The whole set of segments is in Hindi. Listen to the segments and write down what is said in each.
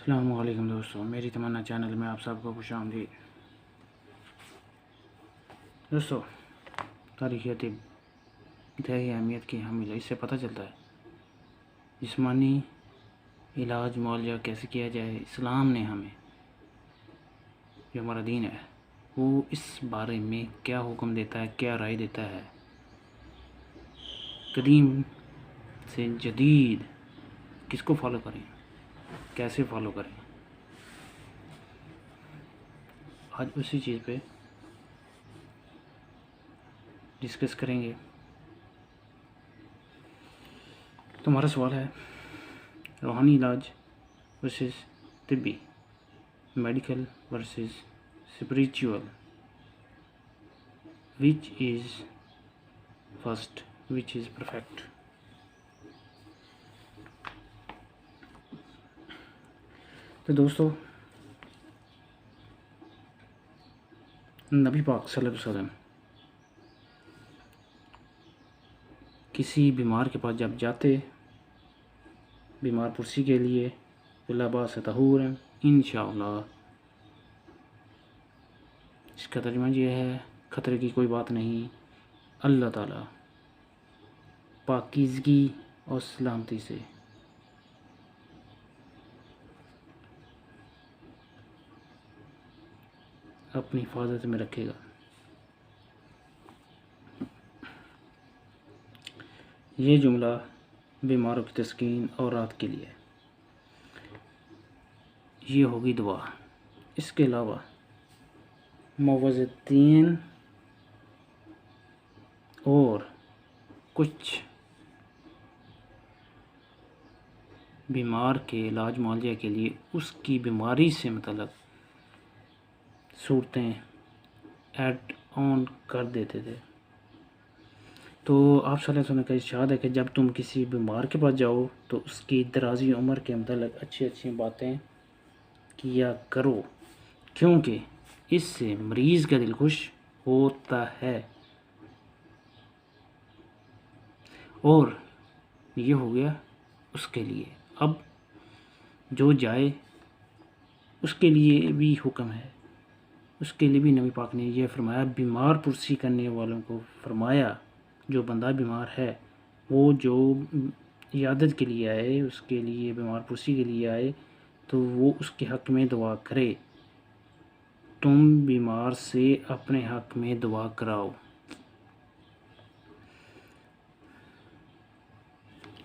अस्सलाम वालेकुम दोस्तों, मेरी तमन्ना चैनल में आप सबको खुशामदीद। दोस्तों, तारीख़ियत इंतहाई अहमियत की हामिल है। इससे पता चलता है जिस्मानी इलाज मुआवजा कैसे किया जाए। इस्लाम ने हमें, जो हमारा दीन है, वो इस बारे में क्या हुक्म देता है, क्या राय देता है। कदीम से जदीद किसको फॉलो करें, कैसे फॉलो करें, आज उसी चीज़ पे डिस्कस करेंगे। तो हमारा सवाल है, रूहानी इलाज वर्सेस तिब्बी, medical versus spiritual, which is first, which is perfect. तो दोस्तों, नबी पाक सल्लल्लाहु अलैहि वसल्लम किसी बीमार के पास जब जाते, बीमार पुरसी के लिए, लाबास तहूर इंशाअल्लाह, इसका तर्जुमा ये है, ख़तरे की कोई बात नहीं, अल्लाह ताला पाकीज़गी और सलामती से अपनी हिफाजत में रखेगा। ये जुमला बीमारों की तस्कीन और राहत के लिए, ये होगी दुआ। इसके अलावा मुअव्वज़तीन और कुछ बीमार के इलाज मुआवजा के लिए उसकी बीमारी से मतलब सूरतें ऐड ऑन कर देते थे। तो आप सल्लल्लाहु अलैहि वसल्लम का इरशाद है कि जब तुम किसी बीमार के पास जाओ तो उसकी दराज़ी उम्र के मतलब अच्छी अच्छी बातें किया करो, क्योंकि इससे मरीज़ का दिल खुश होता है। और ये हो गया उसके लिए। अब जो जाए उसके लिए भी हुक्म है, उसके लिए भी नबी पाक ने यह फरमाया, बीमार पुरसी करने वालों को फरमाया, जो बंदा बीमार है वो जो इयादत के लिए आए, उसके लिए बीमार पुरसी के लिए आए, तो वो उसके हक़ में दुआ करे। तुम बीमार से अपने हक़ में दुआ कराओ।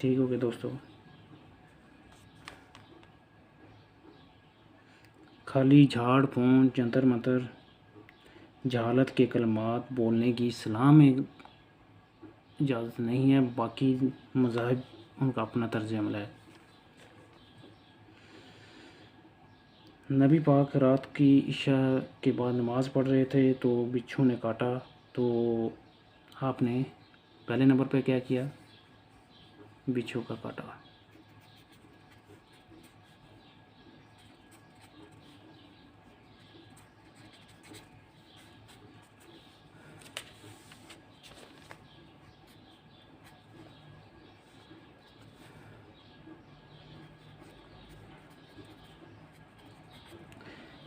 ठीक हो गया दोस्तों। खाली झाड़ फूंक, जंतर मंतर, जहालत के कलमात बोलने की इस्लाम में इजाज़त नहीं है। बाकी मज़ाहिब उनका अपना तर्ज अमल है। नबी पाक रात की इशा के बाद नमाज़ पढ़ रहे थे तो बिच्छू ने काटा, तो आपने पहले नंबर पे क्या किया, बिच्छू का काटा।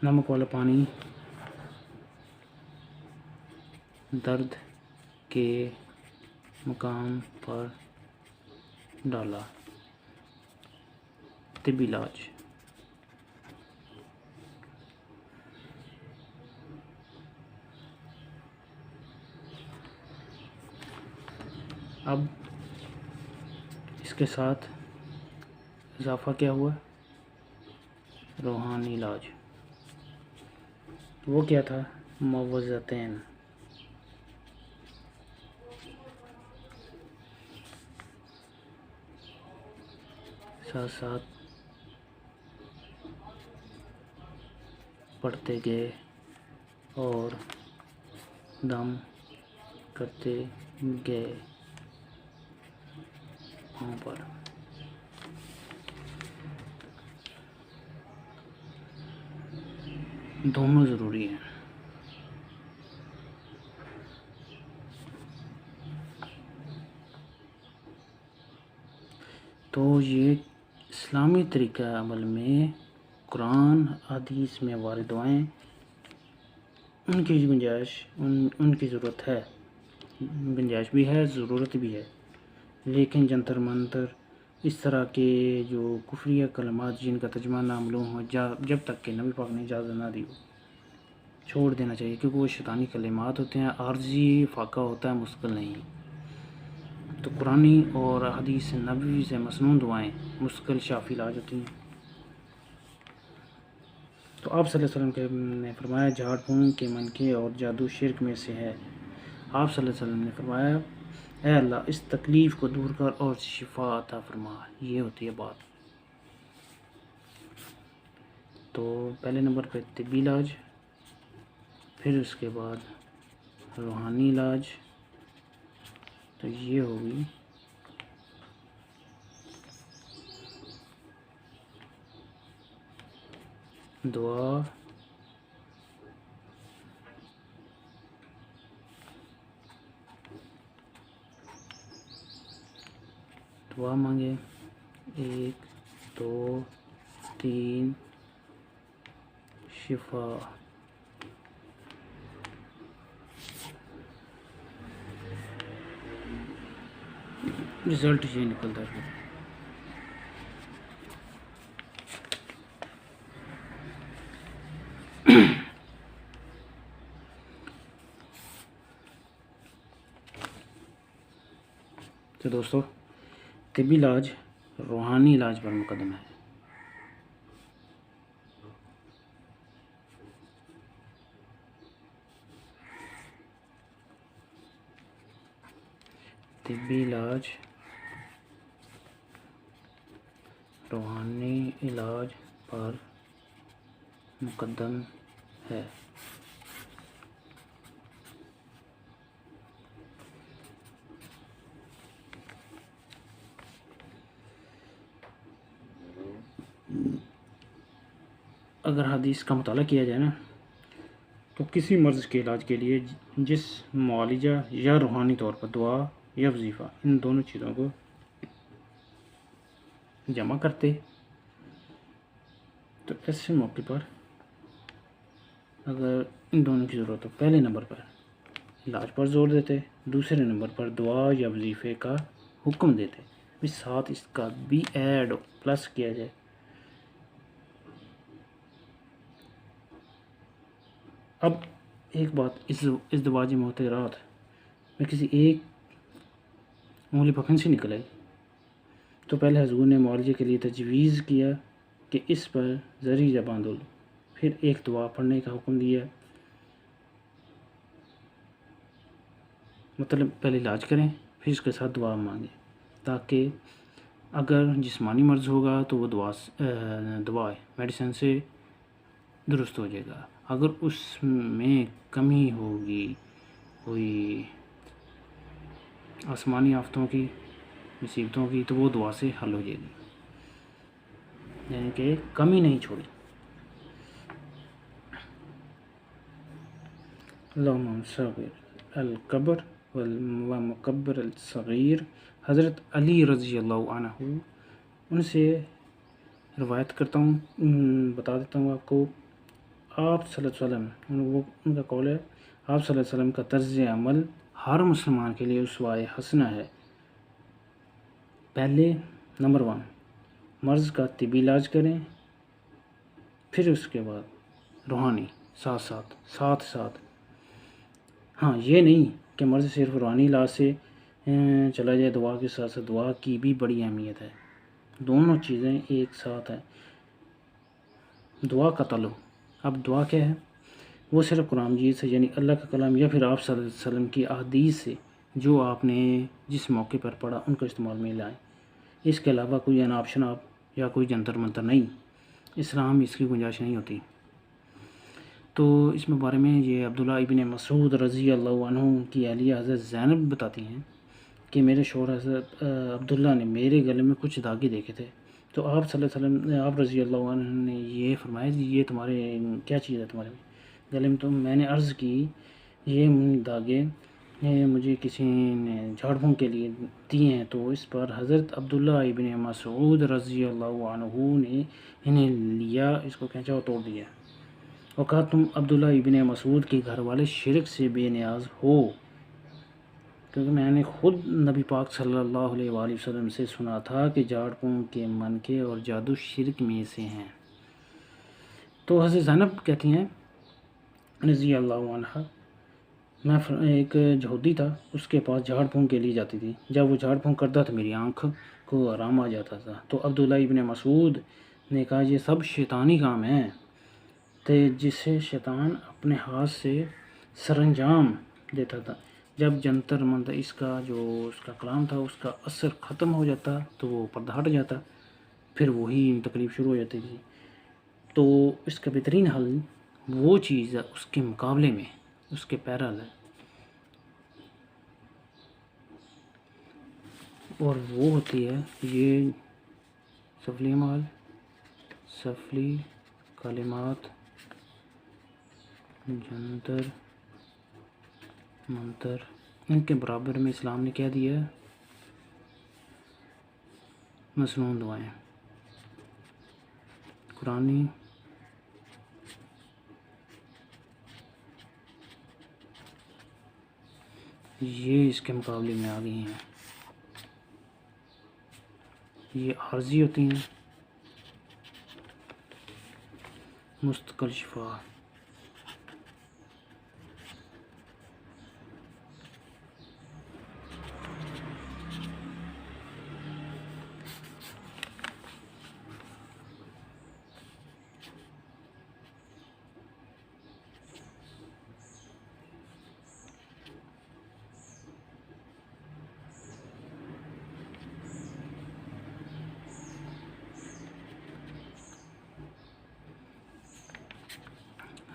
नमक वाला पानी दर्द के मकाम पर डाला। तिब्बी इलाज, अब इसके साथ इजाफ़ा क्या हुआ, रूहानी इलाज। वो क्या था, मुअव्वज़तैन। साथ साथ पढ़ते गए और दम करते गए वहाँ पर। दोनों ज़रूरी हैं। तो ये इस्लामी तरीक़ा अमल में कुरान हदीस में वारिद दुआएँ उनकी गुंजाइश उनकी ज़रूरत है, गुंजाइश भी है, ज़रूरत भी है, लेकिन जंतर मंतर इस तरह के जो कुफरिया कलमात जिनका तर्जुमा नामालूम हो जब तक कि नबी पाक ने इजाज़त ना दी हो छोड़ देना चाहिए, क्योंकि वो शैतानी कलिमात होते हैं, आर्जी फाका होता है, मुस्तकिल नहीं। तो कुरानी और हदीस नबवी से मसनून दुआएँ मुस्तकिल शाफी इलाज होती हैं। तो आप सल्लल्लाहु अलैहि वसल्लम ने फरमाया झाड़ फूंक के मनके और जादू शिरक में से है। आप सल्लल्लाहु अलैहि वसल्लम ने फरमाया ऐ अल्लाह इस तकलीफ़ को दूर कर और शिफा अता फरमा। ये होती है बात। तो पहले नंबर पे तिब्बी इलाज, फिर उसके बाद रूहानी इलाज। तो ये होगी दुआ, दुआ मांगे 1 2 3 शिफा। रिज़ल्ट ये निकलता है। तो दोस्तों तिब्बी इलाज रूहानी इलाज पर मुकदम है। तिब्बी इलाज रूहानी इलाज पर मुकदम है। अगर हदीस का मुताला किया जाए ना, तो किसी मर्ज़ के इलाज के लिए जिस मुआलिजा या रूहानी तौर पर दुआ या वजीफ़ा, इन दोनों चीज़ों को जमा करते, तो ऐसे मौके पर अगर इन दोनों की ज़रूरत हो, पहले नंबर पर इलाज पर ज़ोर देते, दूसरे नंबर पर दुआ या वजीफ़े का हुक्म देते, भी साथ इसका भी ऐड प्लस किया जाए। अब एक बात, इस दवाजी में होते रात में किसी एक उंगली पर फंसी निकल आई, तो पहले हजूर ने मुआवजे के लिए तजवीज़ किया कि इस पर जरी या बांध लो, फिर एक दुआ पढ़ने का हुक्म दिया। मतलब पहले इलाज करें, फिर इसके साथ दुआ मांगें, ताकि अगर जिस्मानी मर्ज़ होगा तो वो दवा मेडिसिन से दुरुस्त हो जाएगा। अगर उसमें कमी होगी, कोई आसमानी आफतों की, मुसीबतों की, तो वो दुआ से हल हो जाएगी, यानी कि कमी नहीं छोड़ी। अल्लाहुम्मा सग़िर अल-कबर व मुकब्बर अल-सग़ीर। हज़रत अली रज़ी अल्लाहु अन्हु, उनसे रवायत करता हूँ, बता देता हूँ आपको। आप सल्लल्लाहु अलैहि वसल्लम, वो उनका कौल है, आप सल्लल्लाहु अलैहि वसल्लम का तर्ज़ अमल हर मुसलमान के लिए उसवाए हसना है। पहले नंबर 1 मर्ज़ का तिब्बी इलाज करें, फिर उसके बाद रूहानी साथ साथ। हाँ, ये नहीं कि मर्ज़ सिर्फ रूहानी इलाज से चला जाए, दुआ के साथ साथ दुआ की भी बड़ी अहमियत है। दोनों चीज़ें एक साथ हैं। दुआ का तलब, अब दुआ क्या है? वो सिर्फ कुरान मजीद से, यानी अल्लाह का कलाम, या फिर आप सल्लल्लाहु अलैहि वसल्लम की अहदीस से जो आपने जिस मौके पर पढ़ा उनको इस्तेमाल में लाएँ। इसके अलावा कोई अनाप शनाप या कोई जंतर मंतर नहीं, इस्लाम में इसकी गुंजाइश नहीं होती। तो इसमें बारे में ये अब्दुल्ला इब्न मसूद रज़ी अल्लाहु अन्हु की अहलिया हज़रत ज़ैनब बताती हैं कि मेरे शौहर हज़रत अब्दुल्ला ने मेरे गले में कुछ दागे देखे थे, तो आप सल्लल्लाहु अलैहि वसल्लम, आप रज़ी अल्लाहु अन्हु ने ये फरमाया कि ये तुम्हारे क्या चीज़ है तुम्हारे गले में? तो मैंने अर्ज़ की ये दागे ये मुझे किसी ने झाड़ फूँक के लिए दिए हैं। तो इस पर हज़रत अब्दुल्ला इब्न मसूद रज़ी अल्लाहु अन्हु ने इन्हें लिया, इसको खींचा और तोड़ दिया और कहा, तुम अब्दुल्ला इब्न मसूद के घर वाले शिरक से बेनियाज हो, क्योंकि मैंने ख़ुद नबी पाक सल्लल्लाहु अलैहि वसल्लम से सुना था कि झाड़ फूँक के मनके और जादू शिरक में से हैं। तो हज़रत ज़ैनब कहती हैं रज़ी अल्लाहु अन्हा, मैं एक यहूदी था, उसके पास झाड़ फूँक के लिए जाती थी। जब वो झाड़ फूँक करता तो मेरी आँख को आराम आ जाता था। तो अब्दुल्ला इब्न मसूद ने कहा, ये सब शैतानी काम है, तो जिसे शैतान अपने हाथ से सरंजाम देता था। जब जंतर मंतर इसका जो उसका कलाम था उसका असर ख़त्म हो जाता तो वो पर्दा हट जाता, फिर वही तकलीफ़ शुरू हो जाती थी। तो इसका बेहतरीन हल वो चीज़ उसके मुकाबले में, उसके पैरल है, और वो होती है ये सफली कलिमात जंतर मंतर, इनके बराबर में इस्लाम ने क्या दिया है, मसनून दुआएं, कुरानी ये इसके मुकाबले में आ गई हैं। ये आर्जी होती हैं, मुस्तकिल शिफा।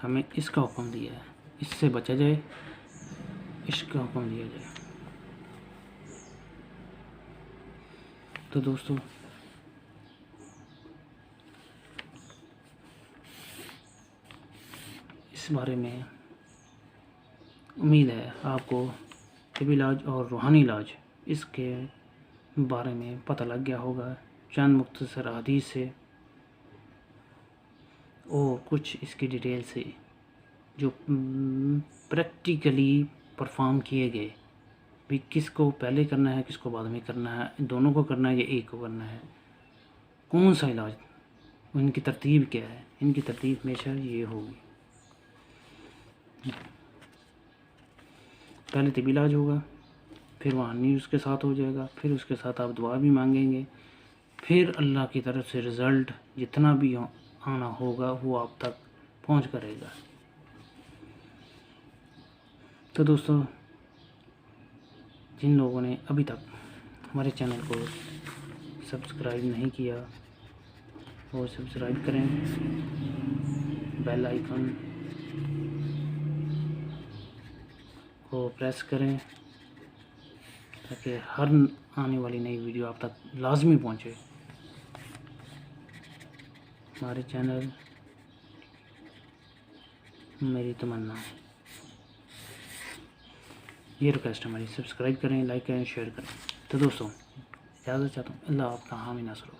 हमें इसका हुक्म दिया है, इससे बचा जाए, इसका हुक्म दिया जाए। तो दोस्तों इस बारे में उम्मीद है आपको तिब्बी इलाज और रूहानी इलाज इसके बारे में पता लग गया होगा चंद मुख्तसर हदीस से और कुछ इसकी डिटेल से जो प्रैक्टिकली परफॉर्म किए गए, भी किसको पहले करना है, किसको बाद में करना है, दोनों को करना है या एक को करना है, कौन सा इलाज, इनकी तरतीब क्या है। इनकी तरतीब हमेशा ये होगी, पहले तिब्बी इलाज होगा, फिर रूहानी उसके साथ हो जाएगा, फिर उसके साथ आप दुआ भी मांगेंगे, फिर अल्लाह की तरफ से रिज़ल्ट जितना भी आना होगा वो आप तक पहुंच करेगा। तो दोस्तों जिन लोगों ने अभी तक हमारे चैनल को सब्सक्राइब नहीं किया वो सब्सक्राइब करें, बेल आइकन को प्रेस करें ताकि हर आने वाली नई वीडियो आप तक लाजमी पहुंचे। हमारे चैनल मेरी तमन्ना, ये रिक्वेस्ट हमारी, सब्सक्राइब करें, लाइक करें, शेयर करें। तो दोस्तों इजाज़त चाहता हूँ, अल्लाह आपका हामी नासर हो।